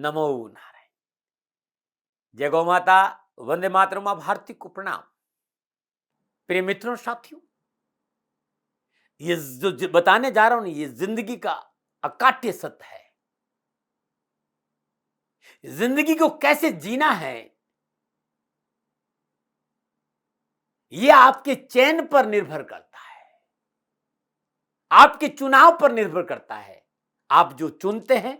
नमो नारायण। जय गौ माता, वंदे मातरम, आप भारती को प्रणाम। प्रिय मित्रों, साथियों, ये जो बताने जा रहा हूं ये जिंदगी का अकाट्य सत्य है। जिंदगी को कैसे जीना है ये आपके चयन पर निर्भर करता है, आपके चुनाव पर निर्भर करता है। आप जो चुनते हैं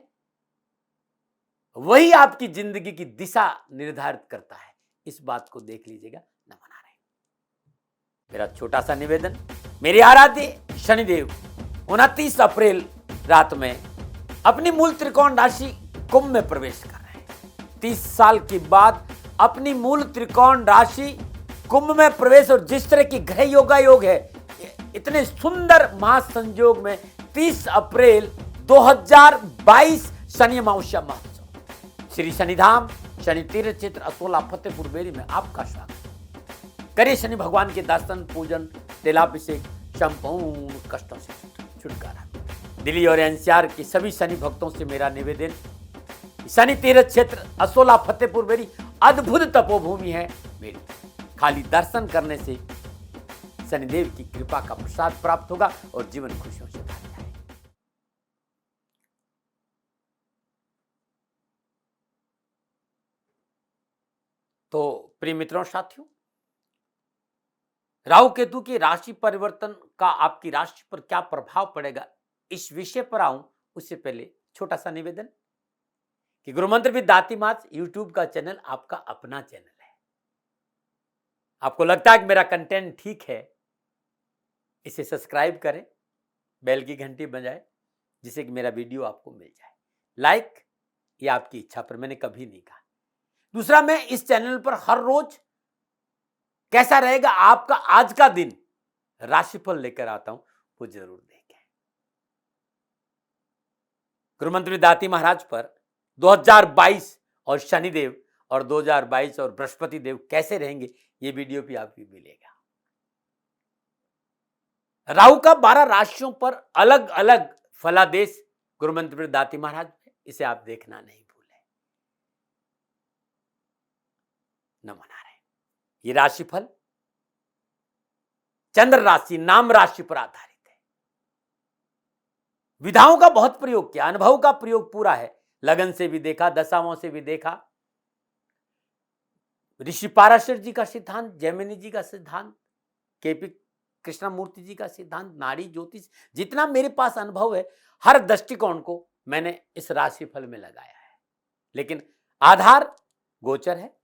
वही आपकी जिंदगी की दिशा निर्धारित करता है। इस बात को देख लीजिएगा। नमो नारायण। मेरा छोटा सा निवेदन, मेरे आराध्य शनिदेव 29 अप्रैल रात में अपनी मूल त्रिकोण राशि कुंभ में प्रवेश कर रहे हैं। 30 साल के बाद अपनी मूल त्रिकोण राशि कुंभ में प्रवेश, और जिस तरह की ग्रह योग है, इतने सुंदर महासंयोग में 30 अप्रैल 2022 शनि अमावस्या महोत्सव श्री शनिधाम शनि तीर्थ क्षेत्र असोला फतेहपुर बेरी में आपका स्वागत। करिए शनि भगवान के दर्शन, पूजन, तेलाभिषेक, संपूर्ण कष्टों से छुटकारा। दिल्ली और एनसीआर के सभी शनि भक्तों से मेरा निवेदन, शनि तीर्थ क्षेत्र असोला फतेहपुर बेरी अद्भुत तपोभूमि है मेरी। खाली दर्शन करने से शनिदेव की कृपा का प्रसाद प्राप्त होगा और जीवन खुशियों से भर जाएगा। तो प्रिय मित्रों, साथियों, राहु केतु की राशि परिवर्तन का आपकी राशि पर क्या प्रभाव पड़ेगा, इस विषय पर आऊं उससे पहले छोटा सा निवेदन कि गुरुमंत्र विद दातीमात यूट्यूब का चैनल आपका अपना चैनल है। आपको लगता है कि मेरा कंटेंट ठीक है, इसे सब्सक्राइब करें, बेल की घंटी बजाएं, जिससे कि मेरा वीडियो आपको मिल जाए। लाइक ये आपकी इच्छा पर, मैंने कभी नहीं कहा। दूसरा, मैं इस चैनल पर हर रोज कैसा रहेगा आपका आज का दिन राशिफल लेकर आता हूं, वो जरूर देखें। गुरुमंत्र दाती महाराज पर 2022 और शनिदेव और 2022 और बृहस्पति देव कैसे रहेंगे, ये वीडियो भी आपको मिलेगा। राहु का 12 राशियों पर अलग अलग फलादेश गुरुमंत्र दाती महाराज में, इसे आप देखना नहीं भूलें। नमो नारायण। ये राशिफल चंद्र राशि, नाम राशि पर आधारित है। विधाओं का बहुत प्रयोग किया, अनुभव का प्रयोग पूरा है। लगन से भी देखा, दशाओं से भी देखा, ऋषि पाराशर जी का सिद्धांत, जैमिनी जी का सिद्धांत, केपी कृष्णमूर्ति जी का सिद्धांत, नाड़ी ज्योतिष, जितना मेरे पास अनुभव है, हर दृष्टिकोण को मैंने इस राशिफल में लगाया है। लेकिन आधार गोचर है,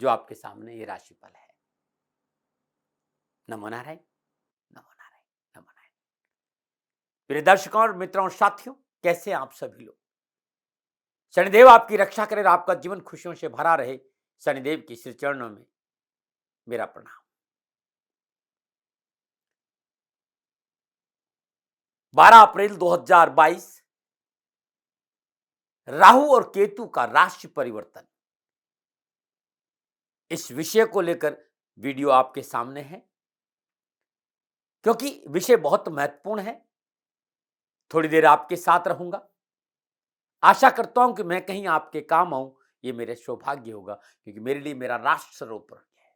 जो आपके सामने ये राशिफल है। नमो नारायण, नमो नारायण, नमो नारायण। प्रिय दर्शकों और मित्रों, साथियों, कैसे आप सभी लोग? शनिदेव आपकी रक्षा करे, आपका जीवन खुशियों से भरा रहे। शनिदेव की श्री चरणों में मेरा प्रणाम। 12 अप्रैल 2022 राहु और केतु का राशि परिवर्तन, इस विषय को लेकर वीडियो आपके सामने है, क्योंकि विषय बहुत महत्वपूर्ण है। थोड़ी देर आपके साथ रहूंगा। आशा करता हूं कि मैं कहीं आपके काम आऊं, ये मेरे सौभाग्य होगा, क्योंकि मेरे लिए मेरा राष्ट्र सर्वोपरि है।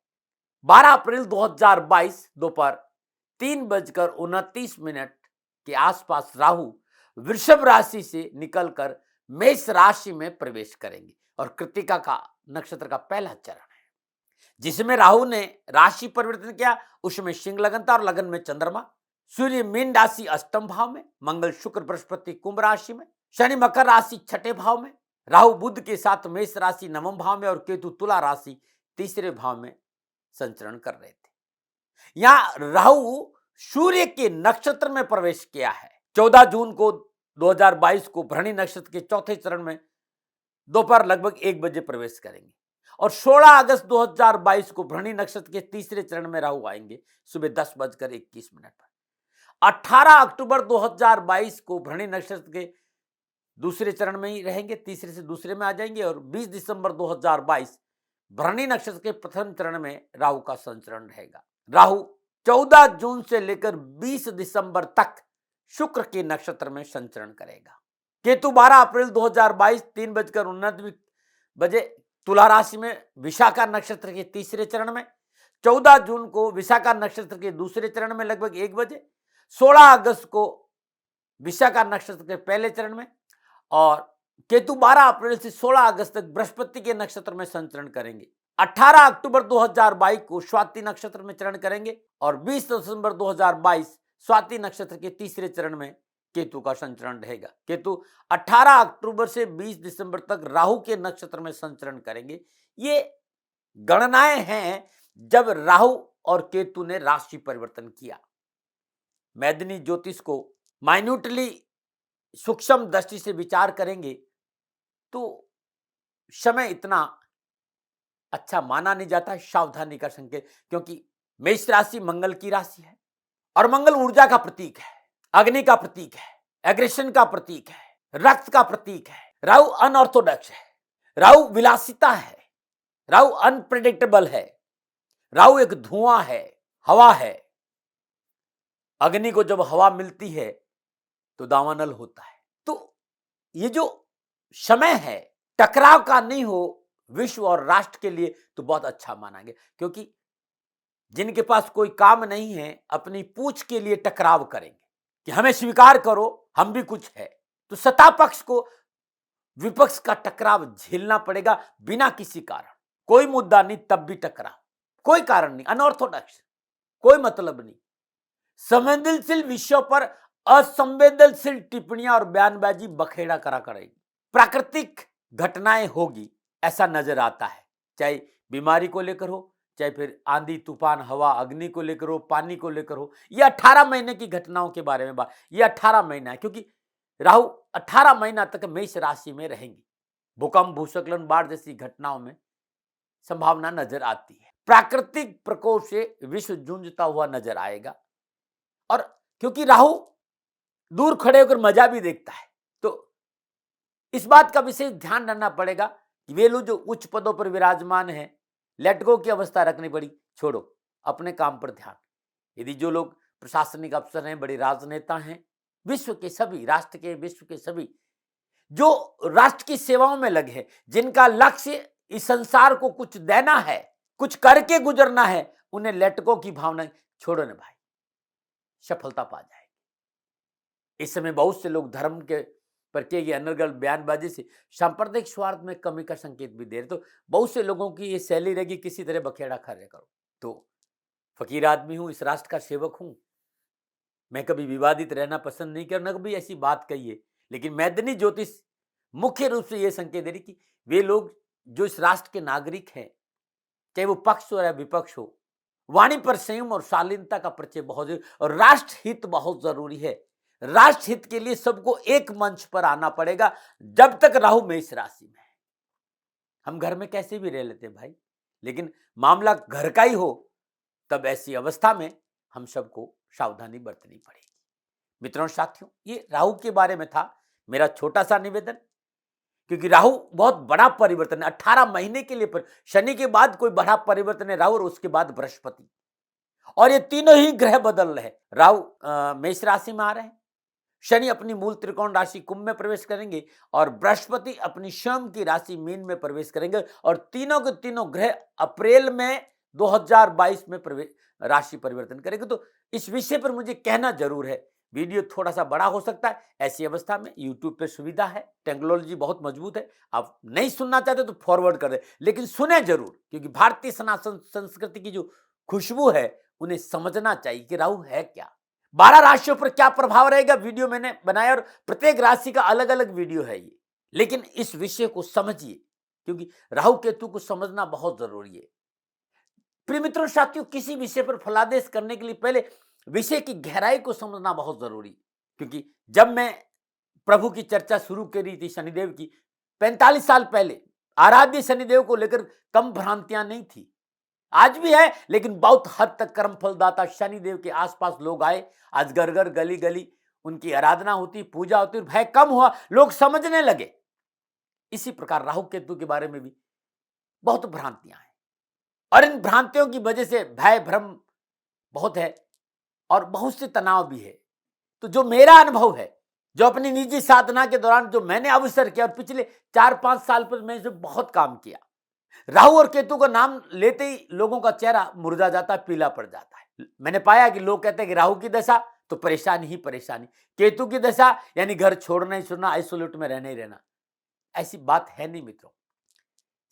12 अप्रैल 2022 दोपहर 3:29 के आसपास राहु वृषभ राशि से निकलकर मेष राशि में प्रवेश करेंगे, और कृत्तिका का नक्षत्र का पहला चरण है। जिसमें राहु ने राशि परिवर्तन किया, उसमें सिंह लगन था और लगन में चंद्रमा। सूर्य मीन राशि अष्टम भाव में, मंगल शुक्र बृहस्पति कुंभ राशि में, शनि मकर राशि छठे भाव में, राहु बुध के साथ मेष राशि नवम भाव में और केतु तुला राशि तीसरे भाव में संचरण कर रहे थे। यहां राहु सूर्य के नक्षत्र में प्रवेश किया है। 14 जून को 2022 को भरणी नक्षत्र के चौथे चरण में दोपहर लगभग 1 बजे प्रवेश करेंगे, और 16 अगस्त 2022 को भरणी नक्षत्र के तीसरे चरण में राहु आएंगे सुबह 10:21 पर। 18 अक्टूबर 2022 को भरणी नक्षत्र के दूसरे चरण में ही रहेंगे, तीसरे से दूसरे में आ जाएंगे, और 20 दिसंबर 2022 भरणी नक्षत्र के प्रथम चरण में राहु का संचरण रहेगा। राहु 14 जून से लेकर 20 दिसंबर तक शुक्र के नक्षत्र में संचरण करेगा। केतु 12 अप्रैल 2022 3:29 तुला राशि में विशाखा नक्षत्र के तीसरे चरण में, 14 जून को विशाखा नक्षत्र के दूसरे चरण में लगभग 1 बजे, 16 अगस्त को विशाखा नक्षत्र के पहले चरण में, और केतु 12 अप्रैल से 16 अगस्त तक बृहस्पति के नक्षत्र में संचरण करेंगे। 18 अक्टूबर 2022 को स्वाति नक्षत्र में चरण करेंगे और 20 दिसंबर 2022 स्वाति नक्षत्र के तीसरे चरण में केतु का संचरण रहेगा। केतु 18 अक्टूबर से 20 दिसंबर तक राहु के नक्षत्र में संचरण करेंगे। ये गणनाएं हैं जब राहु और केतु ने राशि परिवर्तन किया। मैदिनी ज्योतिष को माइन्यूटली सूक्ष्म दृष्टि से विचार करेंगे तो समय इतना अच्छा माना नहीं जाता, सावधानी का संकेत, क्योंकि मेष राशि मंगल की राशि है और मंगल ऊर्जा का प्रतीक है, अग्नि का प्रतीक है, एग्रेशन का प्रतीक है, रक्त का प्रतीक है। राहु अनऑर्थोडॉक्स है, राहु विलासिता है, राहु अनप्रेडिक्टेबल है, राहु एक धुआं है, हवा है। अग्नि को जब हवा मिलती है तो दावानल होता है। तो ये जो समय है टकराव का नहीं हो विश्व और राष्ट्र के लिए तो बहुत अच्छा माना गया, क्योंकि जिनके पास कोई काम नहीं है अपनी पूछ के लिए टकराव करेंगे कि हमें स्वीकार करो, हम भी कुछ है। तो सत्ता पक्ष को विपक्ष का टकराव झेलना पड़ेगा बिना किसी कारण, कोई मुद्दा नहीं तब भी टकराव, कोई कारण नहीं, अनऑर्थोडॉक्स, कोई मतलब नहीं। संवेदनशील विषयों पर असंवेदनशील टिप्पणियां और बयानबाजी बखेड़ा करा करेगी। प्राकृतिक घटनाएं होगी ऐसा नजर आता है, चाहे बीमारी को लेकर हो, चाहे फिर आंधी तूफान हवा अग्नि को लेकर हो, पानी को लेकर हो। ये 18 महीने की घटनाओं के बारे में बात, ये 18 महीना है, क्योंकि राहु 18 महीना तक मेष राशि में रहेंगे। भूकंप, भूस्खलन, बाढ़ जैसी घटनाओं में संभावना नजर आती है। प्राकृतिक प्रकोप से विश्व जूझता हुआ नजर आएगा, और क्योंकि राहु दूर खड़े होकर मजा भी देखता है, तो इस बात का विशेष ध्यान रखना पड़ेगा कि वे लोग जो उच्च पदों पर विराजमान हैं, लेट गो की अवस्था रखनी पड़ी, छोड़ो, अपने काम पर ध्यान। यदि जो लोग प्रशासनिक अफसर हैं, बड़े राजनेता हैं, विश्व के सभी, राष्ट्र के, विश्व के सभी जो राष्ट्र की सेवाओं में लगे हैं, जिनका लक्ष्य इस संसार को कुछ देना है, कुछ करके गुजरना है, उन्हें लेट गो की भावना छोड़ो ना भाई, सफलता पा जाएगी। इस समय बहुत से लोग धर्म के पर किए अनर्गल बयानबाजी से सांप्रदायिक स्वार्थ में कमी का संकेत भी दे रहे। तो बहुत से लोगों की ये शैली रहेगी किसी तरह बखेड़ा कार्य करो। तो फकीर आदमी हूं, इस राष्ट्र का सेवक हूं, मैं कभी विवादित रहना पसंद नहीं करना, कभी ऐसी बात कही, लेकिन मैदिनी ज्योतिष मुख्य रूप से यह संकेत दे रही कि वे लोग जो इस राष्ट्र के नागरिक हैं, चाहे वो पक्ष हो या विपक्ष हो, वाणी पर संयम और शालीनता का परिचय बहुत जरूरी, और राष्ट्र हित बहुत जरूरी है। राष्ट्र हित के लिए सबको एक मंच पर आना पड़ेगा। जब तक राहु मेष राशि में है, हम घर में कैसे भी रह लेते हैं भाई, लेकिन मामला घर का ही हो तब ऐसी अवस्था में हम सबको सावधानी बरतनी पड़ेगी। मित्रों, साथियों, ये राहु के बारे में था मेरा छोटा सा निवेदन, क्योंकि राहु बहुत बड़ा परिवर्तन है 18 महीने के लिए। पर शनि के बाद कोई बड़ा परिवर्तन है राहु, और उसके बाद बृहस्पति, और ये तीनों ही ग्रह बदल रहे हैं। राहु मेष राशि में आ रहे हैं, शनि अपनी मूल त्रिकोण राशि कुंभ में प्रवेश करेंगे, और बृहस्पति अपनी स्वयं की राशि मीन में प्रवेश करेंगे, और तीनों के तीनों ग्रह अप्रैल में 2022 में राशि परिवर्तन करेंगे। तो इस विषय पर मुझे कहना जरूर है, वीडियो थोड़ा सा बड़ा हो सकता है, ऐसी अवस्था में यूट्यूब पे सुविधा है, टेक्नोलॉजी बहुत मजबूत है, आप नहीं सुनना चाहते तो फॉरवर्ड कर दे, लेकिन सुने जरूर, क्योंकि भारतीय सनातन संस्कृति की जो खुशबू है उन्हें समझना चाहिए कि राहु है क्या, 12 राशियों पर क्या प्रभाव रहेगा। वीडियो मैंने बनाया और प्रत्येक राशि का अलग अलग वीडियो है ये, लेकिन इस विषय को समझिए, क्योंकि राहु केतु को समझना बहुत जरूरी है। प्रिय मित्रों, साथियों, किसी विषय पर फलादेश करने के लिए पहले विषय की गहराई को समझना बहुत जरूरी, क्योंकि जब मैं प्रभु की चर्चा शुरू करी थी शनिदेव की 45 साल पहले, आराध्य शनिदेव को लेकर कम भ्रांतियां नहीं थी, आज भी है, लेकिन बहुत हद तक कर्म फलदाता शनिदेव के आसपास लोग आए। आज घर घर गली गली उनकी आराधना होती, पूजा होती, भय कम हुआ, लोग समझने लगे। इसी प्रकार राहु केतु के बारे में भी बहुत भ्रांतियां हैं, और इन भ्रांतियों की वजह से भय भ्रम बहुत है और बहुत से तनाव भी है। तो जो मेरा अनुभव है जो अपनी निजी साधना के दौरान जो मैंने अवसर किया और पिछले 4-5 साल पर मैंने बहुत काम किया। राहु और केतु का नाम लेते ही लोगों का चेहरा मुरझा जाता है, पीला पड़ जाता है। मैंने पाया कि लोग कहते हैं कि राहु की दशा तो परेशानी ही परेशानी, केतु की दशा यानी घर छोड़ना ही छोड़ना, आइसोलेट में रहना ही रहना। ऐसी बात है नहीं मित्रों।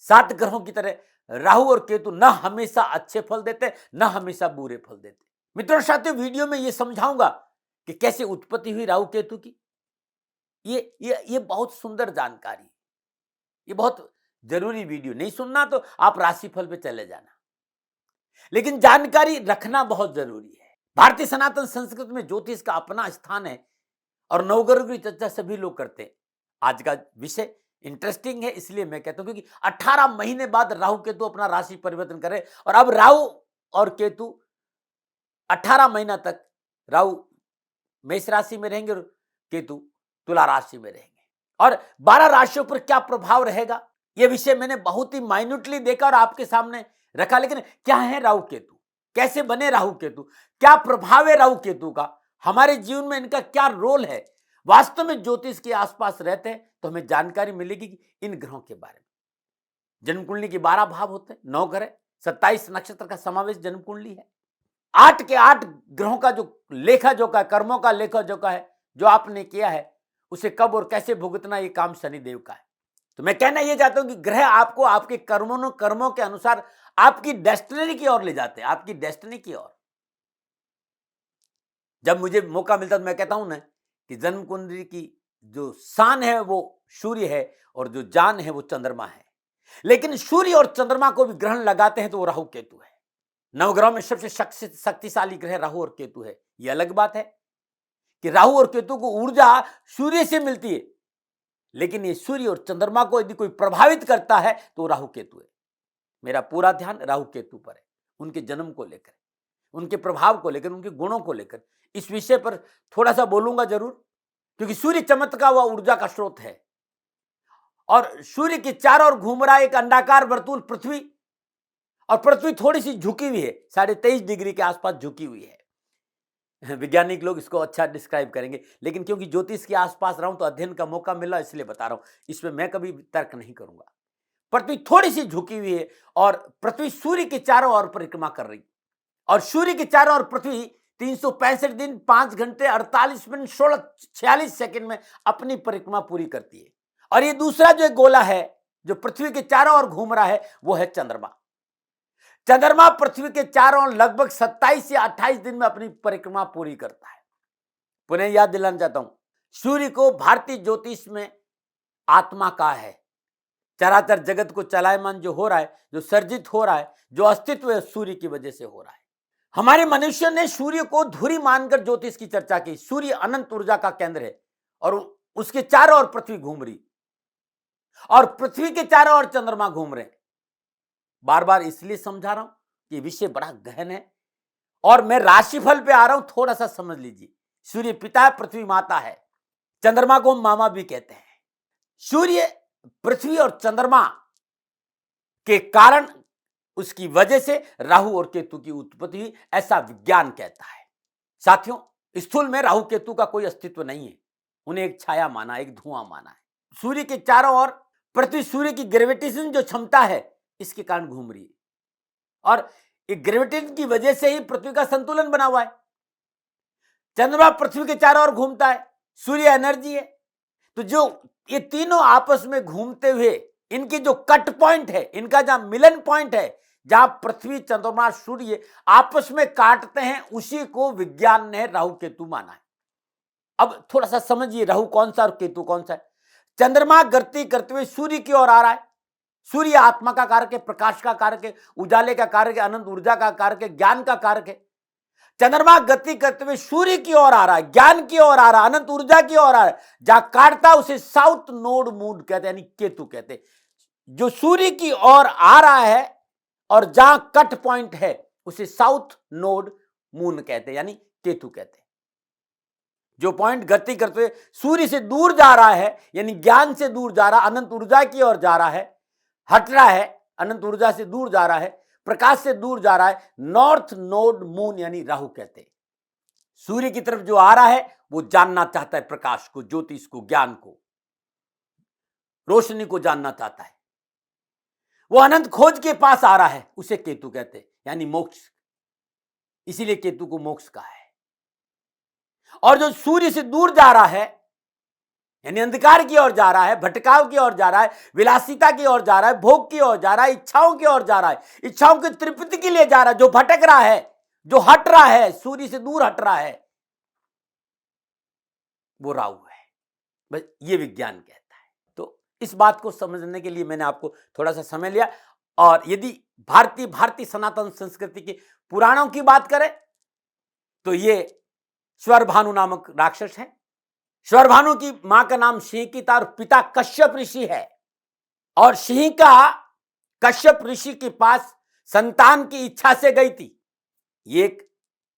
7 ग्रहों की तरह राहु और केतु न हमेशा अच्छे फल देते, न हमेशा बुरे फल देते। मित्रों साथियों, वीडियो में ये समझाऊंगा कि कैसे उत्पत्ति हुई राहु केतु की। ये बहुत सुंदर जानकारी, ये बहुत जरूरी वीडियो। नहीं सुनना तो आप राशिफल पे चले जाना, लेकिन जानकारी रखना बहुत जरूरी है। भारतीय सनातन संस्कृति में ज्योतिष का अपना स्थान है और नवग्रह की चर्चा सभी लोग करते हैं। आज का विषय इंटरेस्टिंग है, इसलिए मैं कहता हूं क्योंकि 18 महीने बाद राहु केतु अपना राशि परिवर्तन करे और अब राहु और केतु 18 महीना तक राहु मेष राशि में रहेंगे और केतु तुला राशि में रहेंगे। और 12 राशियों पर क्या प्रभाव रहेगा, यह विषय मैंने बहुत ही माइन्यूटली देखा और आपके सामने रखा। लेकिन क्या है राहु केतु, कैसे बने राहु केतु, क्या प्रभाव है राहु केतु का, हमारे जीवन में इनका क्या रोल है, वास्तव में ज्योतिष के आसपास रहते हैं तो हमें जानकारी मिलेगी कि इन ग्रहों के बारे में। जन्म कुंडली के 12 भाव होते हैं, 9 ग्रह, 27 नक्षत्र का समावेश जन्म कुंडली है। 8 के 8 ग्रहों का जो लेखा जोखा, कर्मों का लेखा जोखा है, जो आपने किया है उसे कब और कैसे भुगतना, ये काम शनिदेव का है। तो मैं कहना यह चाहता हूं कि ग्रह आपको आपके कर्मों के अनुसार आपकी डेस्टिनी की ओर ले जाते हैं, आपकी डेस्टिनी की ओर। जब मुझे मौका मिलता तो मैं कहता हूं ना कि जन्म कुंडली की जो शान है वो सूर्य है और जो जान है वो चंद्रमा है। लेकिन सूर्य और चंद्रमा को भी ग्रहण लगाते हैं तो वो राहु केतु है। नवग्रहों में सबसे शक्तिशाली ग्रह राहु और केतु है। ये अलग बात है कि राहु और केतु को ऊर्जा सूर्य से मिलती है, लेकिन ये सूर्य और चंद्रमा को यदि कोई प्रभावित करता है तो राहु केतु है। मेरा पूरा ध्यान राहु केतु पर है, उनके जन्म को लेकर, उनके प्रभाव को लेकर, उनके गुणों को लेकर। इस विषय पर थोड़ा सा बोलूंगा जरूर, क्योंकि सूर्य चमत्कार व ऊर्जा का स्रोत है और सूर्य के चारों ओर घूम रहा एक अंडाकार वर्तुल पृथ्वी, और पृथ्वी थोड़ी सी झुकी हुई है, 23.5 डिग्री के आसपास झुकी हुई है। वैज्ञानिक लोग इसको अच्छा डिस्क्राइब करेंगे, लेकिन क्योंकि ज्योतिष के आसपास रहा हूं तो अध्ययन का मौका मिला, इसलिए बता रहा हूं। इसमें मैं कभी तर्क नहीं करूंगा। पृथ्वी थोड़ी सी झुकी हुई है और पृथ्वी सूर्य के चारों ओर परिक्रमा कर रही, और सूर्य के चारों ओर पृथ्वी 365 दिन 5 घंटे 48 मिनट 46 सेकंड में अपनी परिक्रमा पूरी करती है। और ये दूसरा जो गोला है जो पृथ्वी के चारों ओर घूम रहा है वो है चंद्रमा। चंद्रमा पृथ्वी के चारों ओर लगभग 27 से 28 दिन में अपनी परिक्रमा पूरी करता है। पुनः याद दिलाना चाहता हूं, सूर्य को भारतीय ज्योतिष में आत्मा कहा है। चराचर जगत को चलायमान जो हो रहा है, जो सर्जित हो रहा है, जो अस्तित्व है, सूर्य की वजह से हो रहा है। हमारे मनुष्य ने सूर्य को धुरी मानकर ज्योतिष की चर्चा की। सूर्य अनंत ऊर्जा का केंद्र है और उसके चारों ओर पृथ्वी घूम रही, और पृथ्वी के चारों ओर चंद्रमा घूम रहे। बार बार इसलिए समझा रहा हूं कि विषय बड़ा गहन है और मैं राशिफल पे आ रहा हूं, थोड़ा सा समझ लीजिए। सूर्य पिता है, पृथ्वी माता है, चंद्रमा को हम मामा भी कहते हैं। सूर्य, पृथ्वी और चंद्रमा के कारण, उसकी वजह से राहु और केतु की उत्पत्ति हुई, ऐसा विज्ञान कहता है। साथियों, स्थूल में राहु केतु का कोई अस्तित्व नहीं है, उन्हें एक छाया माना, एक धुआं माना है। सूर्य के चारों ओर पृथ्वी सूर्य की ग्रेविटेशन जो क्षमता है इसके कारण घूम रही है, और एक ग्रेविटेशन की वजह से ही पृथ्वी का संतुलन बना हुआ है। चंद्रमा पृथ्वी के चारों ओर घूमता है, सूर्य एनर्जी है। तो जो ये तीनों आपस में घूमते हुए इनकी जो कट पॉइंट है, इनका जहां मिलन पॉइंट है, जहां पृथ्वी चंद्रमा सूर्य आपस में काटते हैं, उसी को विज्ञान ने राहु केतु माना है। अब थोड़ा सा समझिए राहु कौन सा और केतु कौन सा है। चंद्रमा गति करते हुए सूर्य की ओर आ रहा है। सूर्य आत्मा का कारक है, प्रकाश का कारक है, उजाले का कारक है, अनंत ऊर्जा का कारक है, ज्ञान का कारक है। चंद्रमा गति करते हुए सूर्य की ओर आ रहा है, ज्ञान की ओर आ रहा है, अनंत ऊर्जा की ओर आ रहा है। जहां काटता उसे साउथ नोड मून कहते हैं, यानी केतु कहते हैं। जो सूर्य की ओर आ रहा है और जहां कट पॉइंट है उसे साउथ नोड मून कहते हैं, यानी केतु कहते हैं। जो पॉइंट गति करते हुए सूर्य से दूर जा रहा है, यानी ज्ञान से दूर जा रहा, अनंत ऊर्जा की ओर जा रहा है, हट रहा है, अनंत ऊर्जा से दूर जा रहा है, प्रकाश से दूर जा रहा है, नॉर्थ नोड मून यानी राहु कहते हैं। सूर्य की तरफ जो आ रहा है वो जानना चाहता है प्रकाश को, ज्योतिष को, ज्ञान को, रोशनी को जानना चाहता है। वो अनंत खोज के पास आ रहा है, उसे केतु कहते हैं, यानी मोक्ष। इसीलिए केतु को मोक्ष कहा है। और जो सूर्य से दूर जा रहा है, यानी अंधकार की ओर जा रहा है, भटकाव की ओर जा रहा है, विलासिता की ओर जा रहा है, भोग की ओर जा रहा है, इच्छाओं की ओर जा रहा है, इच्छाओं की तृप्ति के लिए जा रहा है, जो भटक रहा है, जो हट रहा है, सूर्य से दूर हट रहा है, वो राहु है। बस ये विज्ञान कहता है। तो इस बात को समझने के लिए मैंने आपको थोड़ा सा समय लिया। और यदि भारतीय सनातन संस्कृति के पुराणों की बात करें तो ये श्वरभानु नामक राक्षस है। श्वरभानु की मां का नाम सिंह था और पिता कश्यप ऋषि है। और सिंह का कश्यप ऋषि के पास संतान की इच्छा से गई थी। ये एक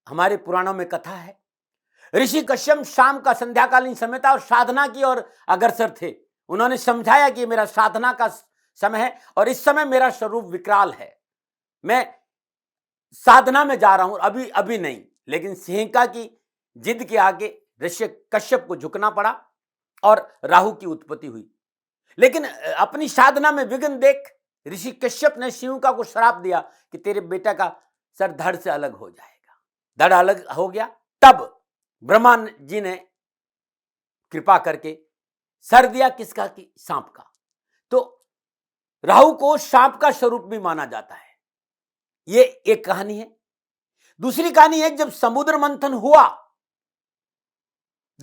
हमारे पुराणों में कथा है। ऋषि कश्यप शाम का संध्याकालीन समय था और साधना की ओर अग्रसर थे। उन्होंने समझाया कि मेरा साधना का समय है और इस समय मेरा स्वरूप विकराल है, मैं साधना में जा रहा हूं, अभी नहीं। लेकिन सिंहिका की जिद के आगे ऋषि कश्यप को झुकना पड़ा और राहु की उत्पत्ति हुई। लेकिन अपनी साधना में विघ्न देख ऋषि कश्यप ने सिंहिका को श्राप दिया कि तेरे बेटा का सर धड़ से अलग हो जाएगा। धड़ अलग हो गया। तब ब्रह्मा जी ने कृपा करके सर दिया किसका? कि सांप का। तो राहु को सांप का स्वरूप भी माना जाता है। ये एक कहानी है। दूसरी कहानी है, जब समुद्र मंथन हुआ,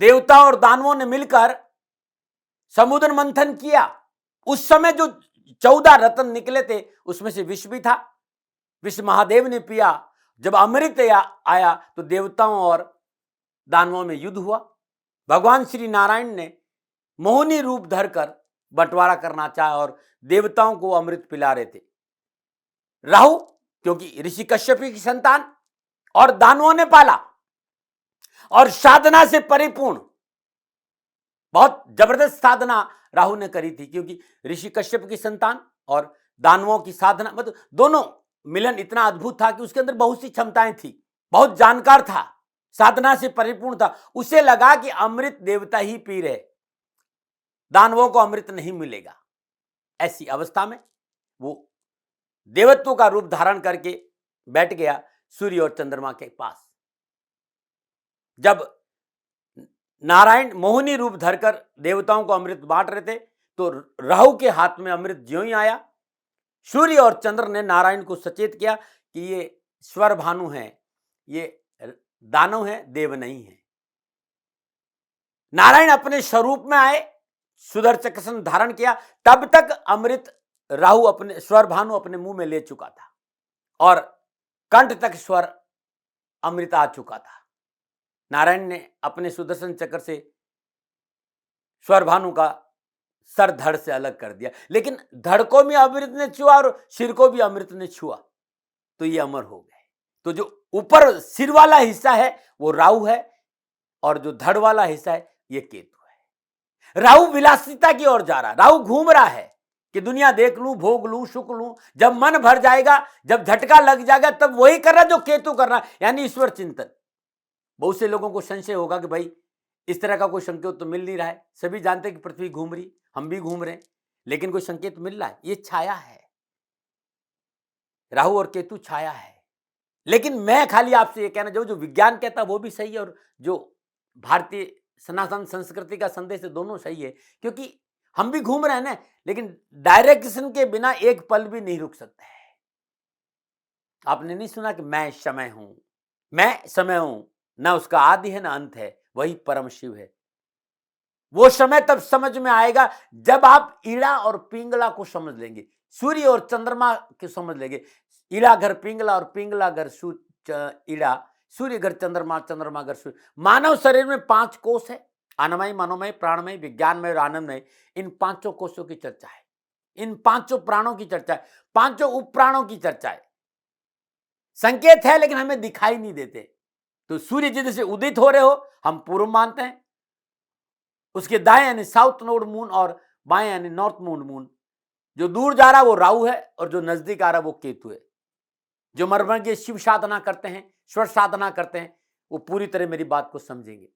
देवता और दानवों ने मिलकर समुद्र मंथन किया। उस समय जो 14 रत्न निकले थे उसमें से विष भी था। विष महादेव ने पिया। जब अमृत आया तो देवताओं और दानवों में युद्ध हुआ। भगवान श्री नारायण ने मोहिनी रूप धरकर बंटवारा करना चाहा और देवताओं को अमृत पिला रहे थे। राहु क्योंकि ऋषि कश्यप की संतान और दानवों ने पाला और साधना से परिपूर्ण, बहुत जबरदस्त साधना राहु ने करी थी। क्योंकि ऋषि कश्यप की संतान और दानवों की साधना, मतलब दोनों मिलन इतना अद्भुत था कि उसके अंदर बहुत सी क्षमताएं थी, बहुत जानकार था, साधना से परिपूर्ण था। उसे लगा कि अमृत देवता ही पी रहे, दानवों को अमृत नहीं मिलेगा। ऐसी अवस्था में वो देवत्व का रूप धारण करके बैठ गया सूर्य और चंद्रमा के पास। जब नारायण मोहिनी रूप धरकर देवताओं को अमृत बांट रहे थे तो राहु के हाथ में अमृत ज्यों ही आया, सूर्य और चंद्र ने नारायण को सचेत किया कि ये स्वर भानु है, ये दानव है, देव नहीं है। नारायण अपने स्वरूप में आए, सुदर्शन धारण किया। तब तक अमृत राहु अपने स्वर भानु अपने मुंह में ले चुका था और कंठ तक स्वर अमृत आ चुका था। नारायण ने अपने सुदर्शन चक्र से स्वर भानु का सर धड़ से अलग कर दिया। लेकिन धड़ को भी अमृत ने छुआ और सिर को भी अमृत ने छुआ, तो ये अमर हो गए। तो जो ऊपर सिर वाला हिस्सा है वो राहु है और जो धड़ वाला हिस्सा है ये केतु है। राहु विलासिता की ओर जा रहा है। राहु घूम रहा है कि दुनिया देख लूं, भोग लूं, सुख लूं। जब मन भर जाएगा, जब झटका लग जाएगा, तब वही कर रहा जो केतु कर रहा है, यानी ईश्वर चिंतन। बहुत से लोगों को संशय होगा कि भाई इस तरह का कोई संकेत तो मिल नहीं रहा है। सभी जानते हैं कि पृथ्वी घूम रही, हम भी घूम रहे हैं, लेकिन कोई संकेत मिल रहा है? ये छाया है। राहु और केतु छाया है। लेकिन मैं खाली आपसे ये कहना चाहूँ, जो विज्ञान कहता है वो भी सही है और जो भारतीय सनातन संस्कृति का संदेश है दोनों सही है। क्योंकि हम भी घूम रहे हैं ना, लेकिन डायरेक्शन के बिना एक पल भी नहीं रुक सकता है। आपने नहीं सुना कि मैं समय हूं, मैं समय हूं, ना उसका आदि है ना अंत है, वही परम शिव है। वो समय तब समझ में आएगा जब आप ईड़ा और पिंगला को समझ लेंगे, सूर्य और चंद्रमा को समझ लेंगे। ईड़ा घर पिंगला और पिंगला घर ईड़ा, सूर्य घर चंद्रमा, चंद्रमा घर सूर्य। मानव शरीर में 5 कोष है, अन्नमय, मनोमय, प्राणमय, विज्ञानमय और आनंदमय। इन 5 कोषों की चर्चा है, इन 5 प्राणों की चर्चा है, 5 उप प्राणों की चर्चा है। संकेत है लेकिन हमें दिखाई नहीं देते। तो सूर्य जिधर से उदित हो रहे हो हम पूर्व मानते हैं, उसके दाएं यानी साउथ नोड मून और बाएं यानी नॉर्थ नोड मून। जो दूर जा रहा है वो राहु है और जो नजदीक आ रहा है वो केतु है। जो मर्मज्ञ शिव साधना करते हैं, स्वर साधना करते हैं, वो पूरी तरह मेरी बात को समझेंगे।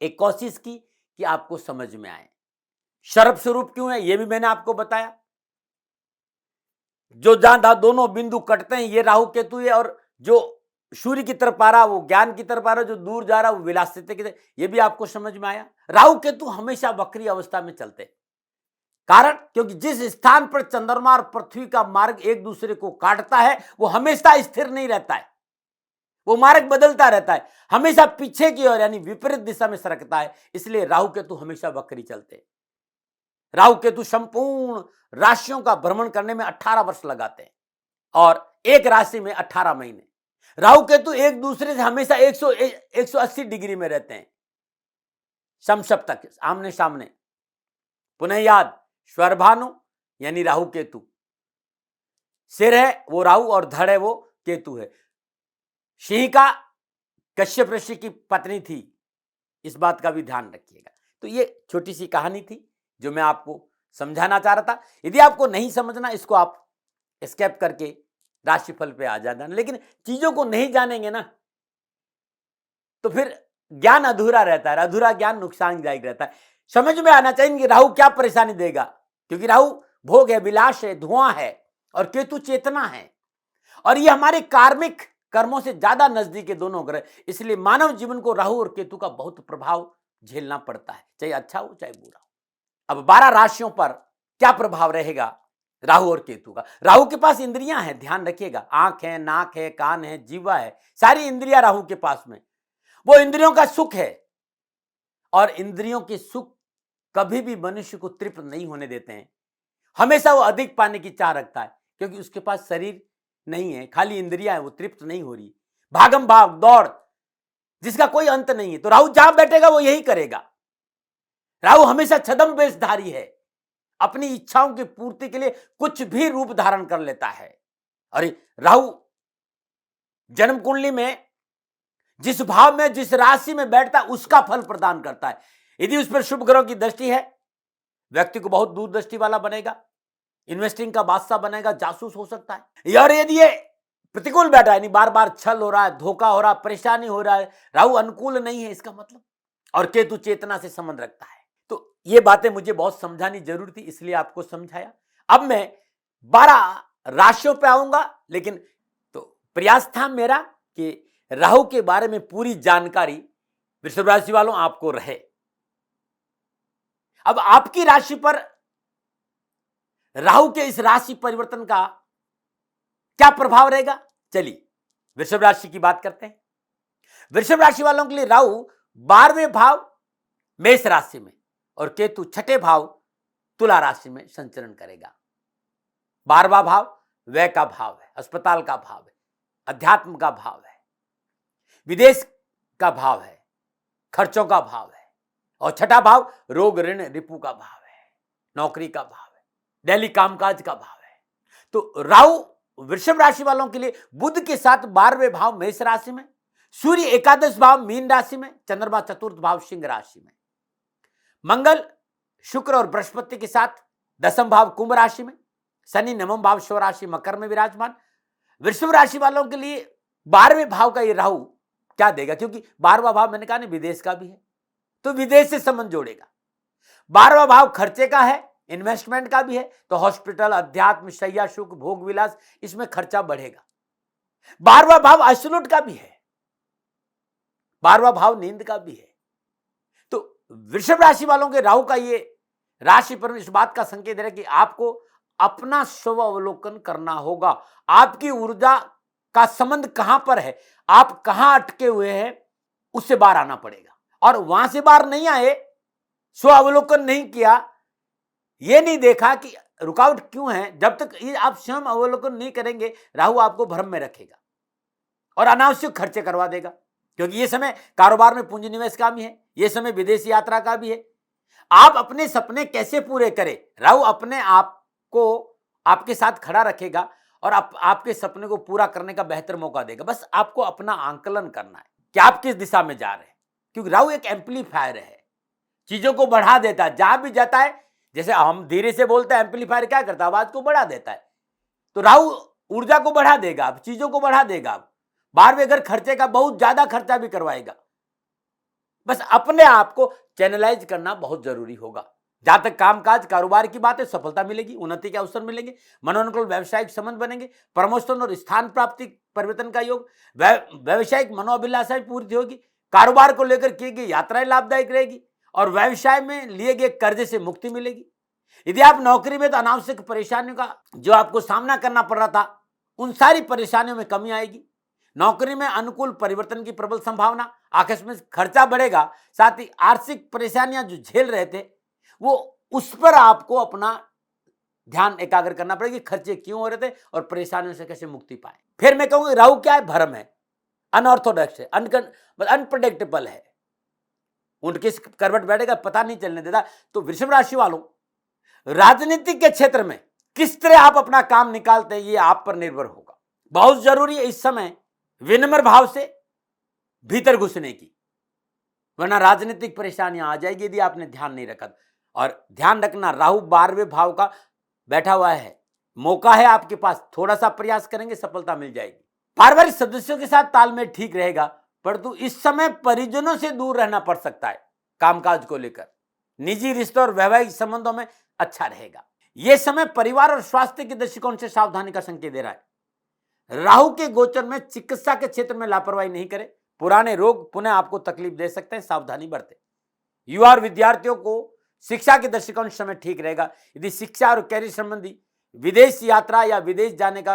एक कोशिश की कि आपको समझ में आए। सर्प स्वरूप क्यों है ये भी मैंने आपको बताया। जो जहां दोनों बिंदु कटते हैं ये राहु केतु है, और जो सूर्य की तरफ आ रहा वो ज्ञान की तरफ आ रहा, जो दूर जा रहा वो विलासिता की तरफ, ये भी आपको समझ में आया। राहु केतु हमेशा वक्री अवस्था में चलते हैं। कारण क्योंकि जिस स्थान पर चंद्रमा और पृथ्वी का मार्ग एक दूसरे को काटता है वो हमेशा स्थिर नहीं रहता है, वो मार्ग बदलता रहता है, हमेशा पीछे की ओर यानी विपरीत दिशा में सरकता है। इसलिए राहु केतु हमेशा वक्री चलते हैं। राहु केतु संपूर्ण राशियों का भ्रमण करने में 18 वर्ष लगाते हैं और एक राशि में 18 महीने। राहु केतु एक दूसरे से हमेशा 180 डिग्री में रहते हैं, समसप्तक आमने सामने। पुनः याद, स्वरभानु यानी राहु केतु, सिर है वो राहु और धड़ है वो केतु है। सिंह का कश्यप ऋषि की पत्नी थी, इस बात का भी ध्यान रखिएगा। तो ये छोटी सी कहानी थी जो मैं आपको समझाना चाह रहा था। यदि आपको नहीं समझना, इसको आप स्केप करके राशिफल पे आ जाना, लेकिन चीजों को नहीं जानेंगे ना तो फिर ज्ञान अधूरा रहता है, अधूरा ज्ञान नुकसानदायक रहता है। समझ में आना चाहिए कि राहु क्या परेशानी देगा, क्योंकि राहु भोग है, विलास है, धुआं है, और केतु चेतना है, और ये हमारे कार्मिक कर्मों से ज्यादा नजदीक है दोनों ग्रह। इसलिए मानव जीवन को राहु और केतु का बहुत प्रभाव झेलना पड़ता है, चाहे अच्छा हो चाहे बुरा हो। अब 12 राशियों पर क्या प्रभाव रहेगा राहु और केतु का। राहु के पास इंद्रियां हैं, ध्यान रखिएगा, आंख है, नाक है, कान है, जीवा है, सारी इंद्रियां राहु के पास में। वो इंद्रियों का सुख है, और इंद्रियों के सुख कभी भी मनुष्य को तृप्त नहीं होने देते हैं। हमेशा वो अधिक पाने की चाह रखता है, क्योंकि उसके पास शरीर नहीं है, खाली इंद्रियां है, वो तृप्त नहीं हो रही। भागम भाग दौड़ जिसका कोई अंत नहीं है। तो राहु जहां बैठेगा वो यही करेगा। राहु हमेशा छद्म वेशधारी है, अपनी इच्छाओं की पूर्ति के लिए कुछ भी रूप धारण कर लेता है। अरे राहु जन्म कुंडली में जिस भाव में, जिस राशि में बैठता है उसका फल प्रदान करता है। यदि उस पर शुभ ग्रहों की दृष्टि है, व्यक्ति को बहुत दूरदृष्टि वाला बनेगा, इन्वेस्टिंग का बादशाह बनेगा, जासूस हो सकता है। और यदि ये प्रतिकूल बैठा है, बार बार छल हो रहा है, धोखा हो रहा है, परेशानी हो रहा है, राहु अनुकूल नहीं है इसका मतलब, और केतु चेतना से संबंध रखता है। तो ये बातें मुझे बहुत समझानी जरूरी थी, इसलिए आपको समझाया। अब मैं 12 राशियों पे आऊंगा, लेकिन तो प्रयास था मेरा कि राहु के बारे में पूरी जानकारी वृषभ राशि वालों आपको रहे। अब आपकी राशि पर राहु के इस राशि परिवर्तन का क्या प्रभाव रहेगा, चलिए वृषभ राशि की बात करते हैं। वृषभ राशि वालों के लिए राहु 12वें भाव मेष राशि में और केतु 6ठे भाव तुला राशि में संचरण करेगा। 12वां भाव व्यय का भाव है, अस्पताल का भाव है, अध्यात्म का भाव है, विदेश का भाव है, खर्चों का भाव है, और 6ठा भाव रोग ऋण रिपु का भाव है, नौकरी का भाव है, डेली कामकाज का भाव है। तो राहु वृषभ राशि वालों के लिए बुध के साथ 12वें भाव मेष राशि में, सूर्य एकादश भाव मीन राशि में, चंद्रमा चतुर्थ भाव सिंह राशि में, मंगल शुक्र और बृहस्पति के साथ 10वां भाव कुंभ राशि में, शनि 9वां भाव स्व राशि मकर में विराजमान। वृषभ राशि वालों के लिए 12वें भाव का ये राहु क्या देगा, क्योंकि 12वां भाव मैंने कहा ना विदेश का भी है, तो विदेश से संबंध जोड़ेगा। 12वां भाव खर्चे का है, इन्वेस्टमेंट का भी है, तो हॉस्पिटल, अध्यात्म, शैया सुख, भोग विलास, इसमें खर्चा बढ़ेगा। 12वां भाव अश्लूट का भी है, 12वां भाव नींद का भी है। तो वृषभ राशि वालों के राहु का ये राशि पर इस बात का संकेत है कि आपको अपना स्व अवलोकन करना होगा। आपकी ऊर्जा का संबंध कहां पर है, आप कहां अटके हुए हैं, उससे बाहर आना पड़ेगा। और वहां से बाहर नहीं आए, स्व अवलोकन नहीं किया, ये नहीं देखा कि रुकावट क्यों है, जब तक ये आप स्वयं अवलोकन नहीं करेंगे, राहु आपको भ्रम में रखेगा और अनावश्यक खर्चे करवा देगा। क्योंकि ये समय कारोबार में पूंजी निवेश का भी है, ये समय विदेश यात्रा का भी है। आप अपने सपने कैसे पूरे करें, राहु अपने आप को आपके साथ खड़ा रखेगा और आपके सपने को पूरा करने का बेहतर मौका देगा। बस आपको अपना आंकलन करना है कि आप किस दिशा में जा रहे हैं, क्योंकि राहु एक एम्पलीफायर है, चीजों को बढ़ा देता है। जहां भी जाता है, जैसे हम धीरे से बोलते हैं, एम्पलीफायर क्या करता है, आवाज को बढ़ा देता है। तो राहु ऊर्जा को बढ़ा देगा, चीजों को बढ़ा देगा। 12वें घर खर्चे का बहुत ज्यादा खर्चा भी करवाएगा। बस अपने आप को चैनलाइज करना बहुत जरूरी होगा। जहां तक कामकाज कारोबार की बात है, सफलता मिलेगी, उन्नति के अवसर मिलेंगे, मनोनुकूल व्यावसायिक संबंध बनेंगे, प्रमोशन और स्थान प्राप्ति परिवर्तन का योग, व्यावसायिक मनोअभिलाषाएं पूरी होगी, कारोबार को लेकर की गई यात्राएं लाभदायक रहेगी और व्यवसाय में लिए गए कर्जे से मुक्ति मिलेगी। यदि आप नौकरी में तो अनावश्यक परेशानियों का जो आपको सामना करना पड़ रहा था, उन सारी परेशानियों में कमी आएगी। नौकरी में अनुकूल परिवर्तन की प्रबल संभावना, आकस्मिक खर्चा बढ़ेगा, साथ ही आर्थिक परेशानियां जो झेल रहे थे वो उस पर आपको अपना ध्यान एकाग्र करना पड़ेगा कि खर्चे क्यों हो रहे थे और परेशानियों से कैसे मुक्ति पाए। फिर मैं कहूंगा राहु क्या है, भ्रम है, अनऑर्थोडॉक्स है, अनप्रेडिक्टेबल है, ऊंट किस करवट बैठेगा पता नहीं चलने देता। तो वृषभ राशि वालों, राजनीतिक के क्षेत्र में किस तरह आप अपना काम निकालते हैं ये आप पर निर्भर होगा। बहुत जरूरी है इस समय विनम्र भाव से भीतर घुसने की, वरना राजनीतिक परेशानियां आ जाएगी यदि आपने ध्यान नहीं रखा। और ध्यान रखना, राहु 12वें भाव का बैठा हुआ है, मौका है आपके पास, थोड़ा सा प्रयास करेंगे सफलता मिल जाएगी। पारिवारिक सदस्यों के साथ तालमेल ठीक रहेगा, परंतु इस समय परिजनों से दूर रहना पड़ सकता है। कामकाज को लेकर निजी रिश्तों और वैवाहिक संबंधों में अच्छा रहेगा। यह समय परिवार और स्वास्थ्य के दृष्टिकोण से सावधानी का संकेत दे रहा है। राहु के गोचर में चिकित्सा के क्षेत्र में लापरवाही नहीं करें, पुराने रोग पुनः आपको तकलीफ दे सकते हैं, सावधानी बरतें। युवा और विद्यार्थियों को शिक्षा के दृष्टिकोण से समय ठीक रहेगा। यदि शिक्षा और कैरियर संबंधी विदेश यात्रा या विदेश जाने का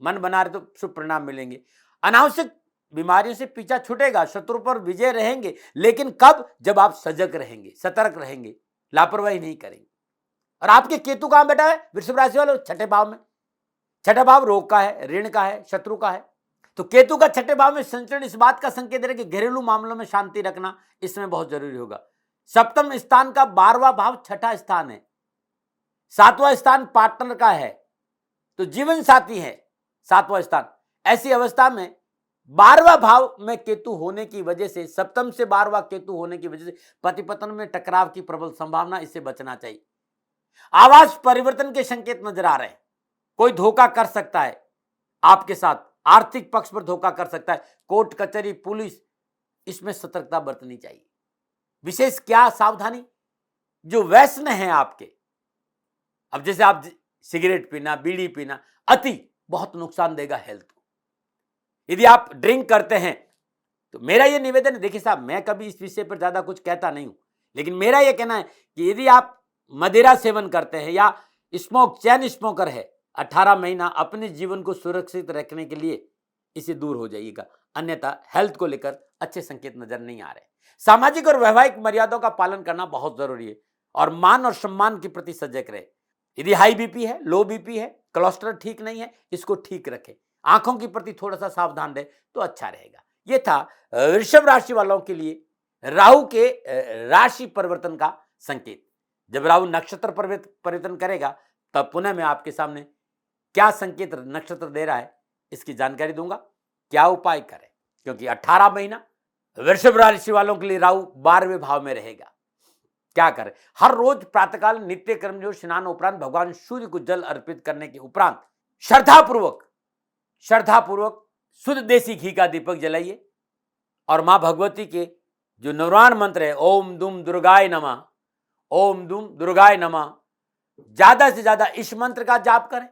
मन बना रहे तो शुभ परिणाम मिलेंगे। अनावश्यक बीमारियों से पीछा छूटेगा, शत्रु पर विजय रहेंगे, लेकिन कब? जब आप सजग रहेंगे, सतर्क रहेंगे, लापरवाही नहीं करेंगे। और आपके केतु कहां बैठा है वृषभ राशि वालों? छठे भाव में। छठा भाव रोग का है, ऋण का है, शत्रु का है। तो केतु का छठे भाव में संचरण इस बात का संकेत दे रहा है कि घरेलू मामलों में शांति रखना इसमें बहुत जरूरी होगा। सप्तम स्थान का 12वां भाव छठा स्थान है, 7वां स्थान पार्टनर का है, तो जीवन साथी है 7वां स्थान। ऐसी अवस्था में 12वां भाव में केतु होने की वजह से, सप्तम से 12वां केतु होने की वजह से पति पत्नी में टकराव की प्रबल संभावना, इससे बचना चाहिए। आवास परिवर्तन के संकेत नजर आ रहे हैं, कोई धोखा कर सकता है आपके साथ, आर्थिक पक्ष पर धोखा कर सकता है, कोर्ट कचहरी पुलिस, इसमें सतर्कता बरतनी चाहिए। विशेष क्या सावधानी? जो व्यसन है आपके, अब जैसे आप सिगरेट पीना, बीड़ी पीना, अति बहुत नुकसान देगा हेल्थ को। यदि आप ड्रिंक करते हैं तो मेरा यह निवेदन है, देखिए साहब मैं कभी इस विषय पर ज्यादा कुछ कहता नहीं हूं, लेकिन मेरा यह कहना है कि यदि आप मदिरा सेवन करते हैं या चैन स्मोकर है, 18 महीना अपने जीवन को सुरक्षित रखने के लिए इसे दूर हो जाइएगा, अन्यथा हेल्थ को लेकर अच्छे संकेत नजर नहीं आ रहे। सामाजिक और वैवाहिक मर्यादाओं का पालन करना बहुत जरूरी है और मान और सम्मान के प्रति सजग रहे। यदि हाई बीपी है, लो बीपी है, कोलेस्ट्रॉल ठीक नहीं है, इसको ठीक रखें, आंखों के प्रति थोड़ा सा सावधान रहे तो अच्छा रहेगा। यह था वृषभ राशि वालों के लिए राहु के राशि परिवर्तन का संकेत। जब राहु नक्षत्र परिवर्तन करेगा तब पुनः मैं आपके सामने क्या संकेत नक्षत्र दे रहा है इसकी जानकारी दूंगा, क्या उपाय करें, क्योंकि 18 महीना वृषभ राशि वालों के लिए राहु 12वें भाव में रहेगा। क्या करें? हर रोज प्रातःकाल नित्य कर्म जो स्नान उपरांत भगवान सूर्य को जल अर्पित करने के उपरांत श्रद्धापूर्वक शुद्ध देसी घी का दीपक जलाइए और मां भगवती के जो नवराण मंत्र है, ओम दुम दुर्गाय नमः, ओम दुम दुर्गाय नमः, ज्यादा से ज्यादा इस मंत्र का जाप करें,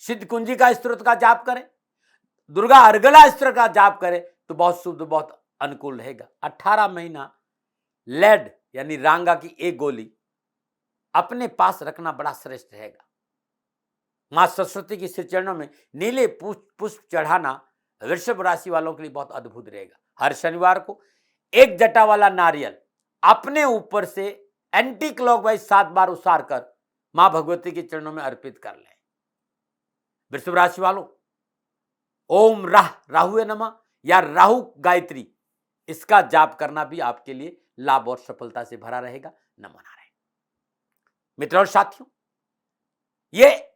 सिद्ध कुंजी का स्तोत्र का जाप करें, दुर्गा अर्गला स्त्र का जाप करें तो बहुत शुद्ध, बहुत अनुकूल रहेगा। 18 महीना लेड यानी रांगा की एक गोली अपने पास रखना बड़ा श्रेष्ठ रहेगा। मां सरस्वती की श्री चरणों में नीले पुष्प चढ़ाना वृषभ राशि वालों के लिए बहुत अद्भुत रहेगा। हर शनिवार को एक जटा वाला नारियल अपने ऊपर से एंटी क्लॉकवाइज 7 बार उसार कर मां भगवती के चरणों में अर्पित कर लें। वृषभ राशि वालों, ओम राहुए नमः या राहु गायत्री, इसका जाप करना भी आपके लिए लाभ और सफलता से भरा रहेगा। नमन नारायण। मित्रों और साथियों, ये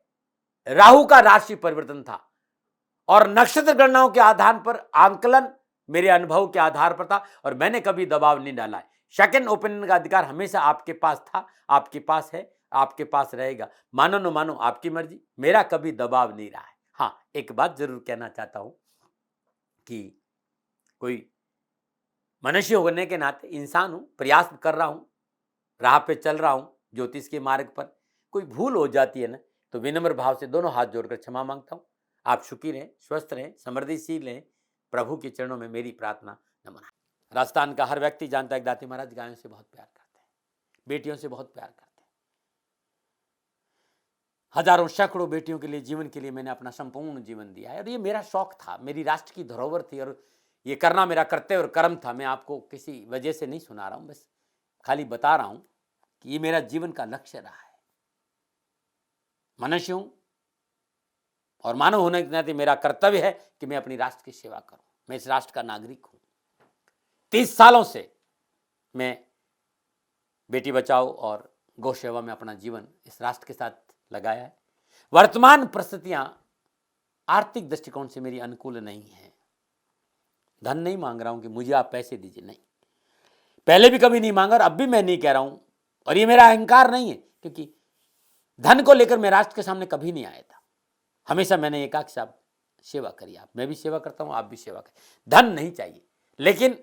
राहु का राशि परिवर्तन था और नक्षत्र गणनाओं के आधार पर आंकलन मेरे अनुभव के आधार पर था और मैंने कभी दबाव नहीं डाला है। सेकंड ओपिनियन का अधिकार हमेशा आपके पास था, आपके पास है, आपके पास रहेगा। मानो न मानो आपकी मर्जी, मेरा कभी दबाव नहीं रहा है। हाँ, एक बात जरूर कहना चाहता हूं कि कोई मनुष्य होने के नाते इंसान हूं, प्रयास कर रहा हूं, राह पे चल रहा हूं ज्योतिष के मार्ग पर। कोई भूल हो जाती है ना, तो विनम्र भाव से दोनों हाथ जोड़कर क्षमा मांगता हूं। आप सुखी रहें, स्वस्थ रहें, समृद्धिशील रहें, प्रभु के चरणों में मेरी प्रार्थना नमन। राजस्थान का हर व्यक्ति जानता है दाती महाराज गायों से बहुत प्यार करते हैं, बेटियों से बहुत प्यार करते हैं। हजारों सैकड़ों बेटियों के लिए, जीवन के लिए मैंने अपना संपूर्ण जीवन दिया है, और ये मेरा शौक था, मेरी राष्ट्र की धरोहर थी, और ये करना मेरा कर्तव्य और कर्म था। मैं आपको किसी वजह से नहीं सुना रहा हूं, बस खाली बता रहा हूं कि ये मेरा जीवन का लक्ष्य रहा है। मनुष्य हूं और मानव होने के नाते मेरा कर्तव्य है कि मैं अपनी राष्ट्र की सेवा करूं। मैं इस राष्ट्र का नागरिक हूं। 30 सालों से मैं बेटी बचाओ और गौ सेवा में अपना जीवन इस राष्ट्र के साथ लगाया है। वर्तमान परिस्थितियां आर्थिक दृष्टिकोण से मेरी अनुकूल नहीं है। धन नहीं मांग रहा हूं कि मुझे आप पैसे दीजिए, नहीं, पहले भी कभी नहीं मांगा और अब भी मैं नहीं कह रहा हूं, और ये मेरा अहंकार नहीं है, क्योंकि धन को लेकर मैं राष्ट्र के सामने कभी नहीं आया था। हमेशा मैंने एक साहब सेवा करी, आप, मैं भी सेवा करता हूं, आप भी सेवा करें। धन नहीं चाहिए, लेकिन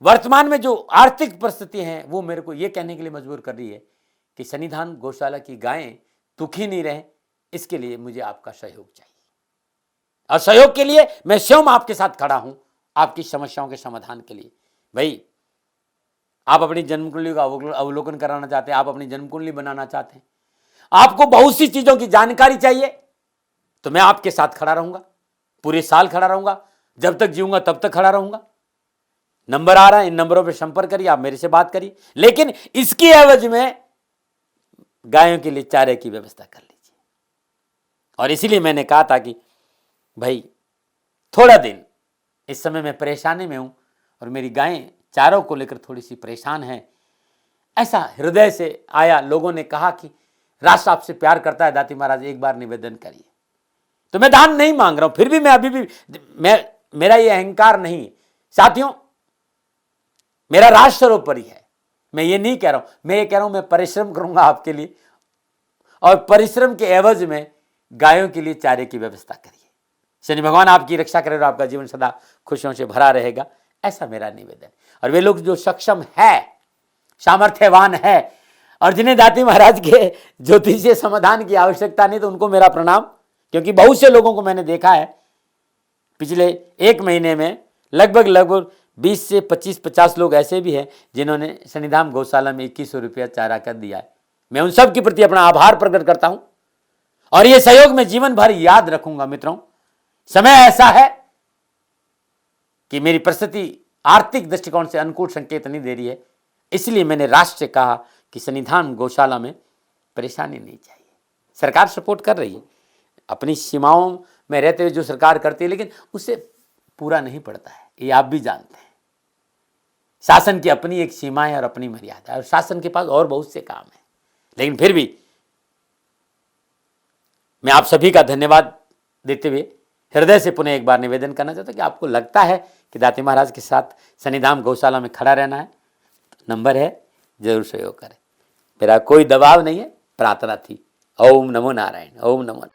वर्तमान में जो आर्थिक परिस्थिति है वो मेरे को ये कहने के लिए मजबूर कर रही है कि सन्निधान गौशाला की गायें दुखी नहीं रहे, इसके लिए मुझे आपका सहयोग चाहिए, और सहयोग के लिए मैं स्वयं आपके साथ खड़ा हूं, आपकी समस्याओं के समाधान के लिए। भाई, आप अपनी जन्म कुंडली का अवलोकन कराना चाहते हैं, आप अपनी जन्म कुंडली बनाना चाहते हैं, आपको बहुत सी चीजों की जानकारी चाहिए, तो मैं आपके साथ खड़ा रहूंगा, पूरे साल खड़ा रहूंगा, जब तक जीऊंगा तब तक खड़ा रहूंगा। नंबर आ रहा है, इन नंबरों पर संपर्क करिए, आप मेरे से बात करिए, लेकिन इसकी एवज में गायों के लिए चारे की व्यवस्था कर लीजिए। और इसीलिए मैंने कहा था कि भाई थोड़ा दिन, इस समय मैं परेशानी में हूं और मेरी गायें चारों को लेकर थोड़ी सी परेशान हैं। ऐसा हृदय से आया, लोगों ने कहा कि राष्ट्र आपसे प्यार करता है दाती महाराज, एक बार निवेदन करिए। तो मैं दान नहीं मांग रहा हूं, फिर भी मैं अभी भी, मेरा ये अहंकार नहीं है साथियों, मेरा राष्ट्र सर्वोपरि है। मैं ये नहीं कह रहा हूं, मैं ये कह रहा हूं मैं परिश्रम करूंगा आपके लिए, और परिश्रम के एवज में गायों के लिए चारे की व्यवस्था करिए। शनि भगवान आपकी रक्षा करे और आपका जीवन सदा खुशियों से भरा रहेगा, ऐसा मेरा निवेदन। और वे लोग जो सक्षम है, सामर्थ्यवान है, और जिन्हें दाती महाराज के ज्योतिषीय समाधान की आवश्यकता नहीं, तो उनको मेरा प्रणाम, क्योंकि बहुत से लोगों को मैंने देखा है पिछले 1 महीने में लगभग 20 से 25-50 लोग ऐसे भी हैं जिन्होंने सन्निधान गौशाला में 2100 रुपया चारा कर दिया है। मैं उन सब के प्रति अपना आभार प्रकट करता हूं, और यह सहयोग में जीवन भर याद रखूंगा। मित्रों, समय ऐसा है कि मेरी परिस्थिति आर्थिक दृष्टिकोण से अनुकूल संकेत नहीं दे रही है, इसलिए मैंने राष्ट्र से कहा कि सन्निधान गौशाला में परेशानी नहीं चाहिए। सरकार सपोर्ट कर रही है, अपनी सीमाओं में रहते हुए जो सरकार करती है, लेकिन उससे पूरा नहीं पड़ता है, ये आप भी जानते हैं। शासन की अपनी एक सीमा है और अपनी मर्यादा है, और शासन के पास और बहुत से काम है, लेकिन फिर भी मैं आप सभी का धन्यवाद देते हुए हृदय से पुनः एक बार निवेदन करना चाहता हूं कि आपको लगता है कि दाती महाराज के साथ सन्निधान गौशाला में खड़ा रहना है, तो नंबर है, जरूर सहयोग करें। मेरा कोई दबाव नहीं है, प्रार्थना थी। ओम नमो नारायण, ओम नमो।